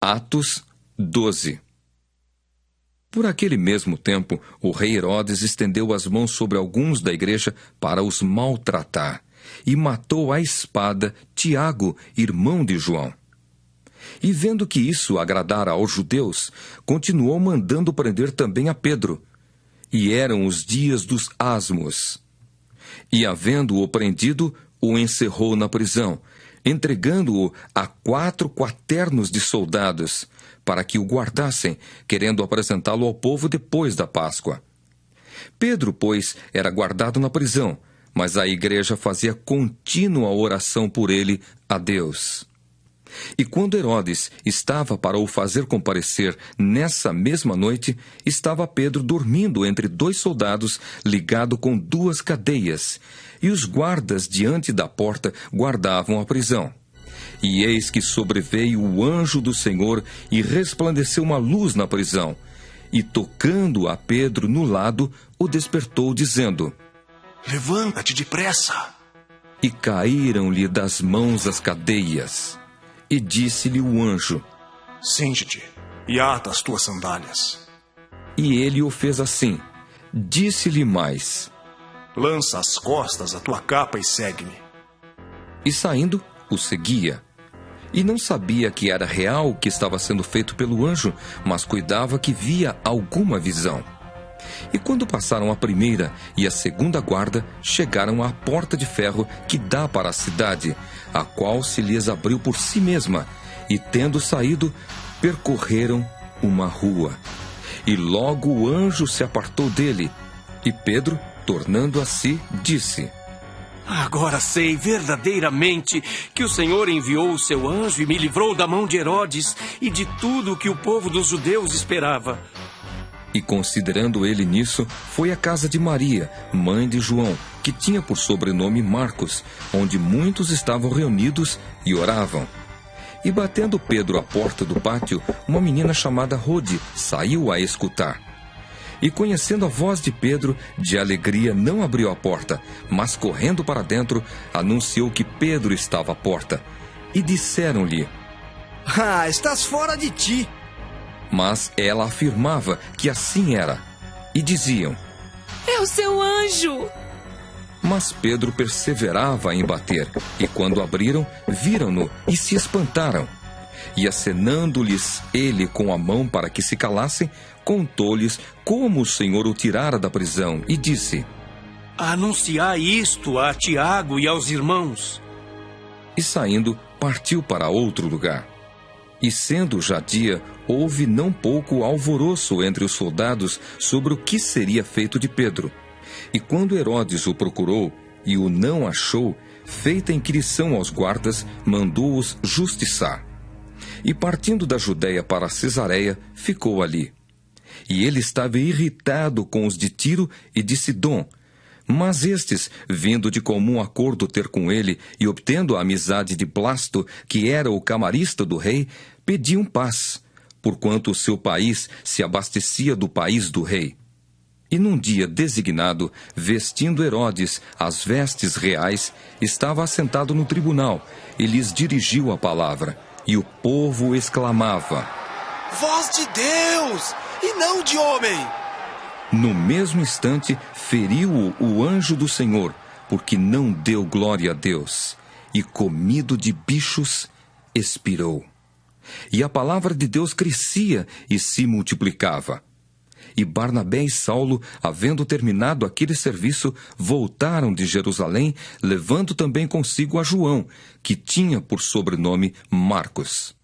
Atos 12. Por aquele mesmo tempo, o rei Herodes estendeu as mãos sobre alguns da igreja para os maltratar, e matou à espada Tiago, irmão de João. E vendo que isso agradara aos judeus, continuou mandando prender também a Pedro. E eram os dias dos asmos. E havendo-o prendido, o encerrou na prisão, entregando-o a 4 quaternos de soldados, para que o guardassem, querendo apresentá-lo ao povo depois da Páscoa. Pedro, pois, era guardado na prisão, mas a igreja fazia contínua oração por ele a Deus. E quando Herodes estava para o fazer comparecer nessa mesma noite, estava Pedro dormindo entre 2 soldados, ligado com 2 cadeias, e os guardas diante da porta guardavam a prisão. E eis que sobreveio o anjo do Senhor e resplandeceu uma luz na prisão, e tocando a Pedro no lado, o despertou, dizendo: Levanta-te depressa. E caíram-lhe das mãos as cadeias. E disse-lhe o anjo: Cinge-te e ata as tuas sandálias. E ele o fez assim. Disse-lhe mais: Lança às costas a tua capa e segue-me. E saindo, o seguia. E não sabia que era real o que estava sendo feito pelo anjo, mas cuidava que via alguma visão. E quando passaram a primeira e a segunda guarda, chegaram à porta de ferro que dá para a cidade, a qual se lhes abriu por si mesma, e tendo saído, percorreram uma rua. E logo o anjo se apartou dele, e Pedro, tornando a si, disse: Agora sei verdadeiramente que o Senhor enviou o seu anjo e me livrou da mão de Herodes e de tudo o que o povo dos judeus esperava. E considerando ele nisso, foi à casa de Maria, mãe de João, que tinha por sobrenome Marcos, onde muitos estavam reunidos e oravam. E batendo Pedro à porta do pátio, uma menina chamada Rode saiu a escutar. E conhecendo a voz de Pedro, de alegria não abriu a porta, mas correndo para dentro, anunciou que Pedro estava à porta. E disseram-lhe: Estás fora de ti. Mas ela afirmava que assim era. E diziam: É o seu anjo. Mas Pedro perseverava em bater, e quando abriram, viram-no e se espantaram. E acenando-lhes ele com a mão para que se calassem, contou-lhes como o Senhor o tirara da prisão, e disse: Anunciai isto a Tiago e aos irmãos. E saindo, partiu para outro lugar. E sendo já dia, houve não pouco alvoroço entre os soldados sobre o que seria feito de Pedro. E quando Herodes o procurou e o não achou, feita inquirição aos guardas, mandou-os justiçar. E partindo da Judéia para Cesareia, ficou ali. E ele estava irritado com os de Tiro e de Sidom. Mas estes, vindo de comum acordo ter com ele e obtendo a amizade de Blasto, que era o camarista do rei, pediam paz, porquanto o seu país se abastecia do país do rei. E num dia designado, vestindo Herodes as vestes reais, estava assentado no tribunal e lhes dirigiu a palavra. E o povo exclamava: Voz de Deus, e não de homem! No mesmo instante, feriu-o o anjo do Senhor, porque não deu glória a Deus, e comido de bichos, expirou. E a palavra de Deus crescia e se multiplicava. E Barnabé e Saulo, havendo terminado aquele serviço, voltaram de Jerusalém, levando também consigo a João, que tinha por sobrenome Marcos.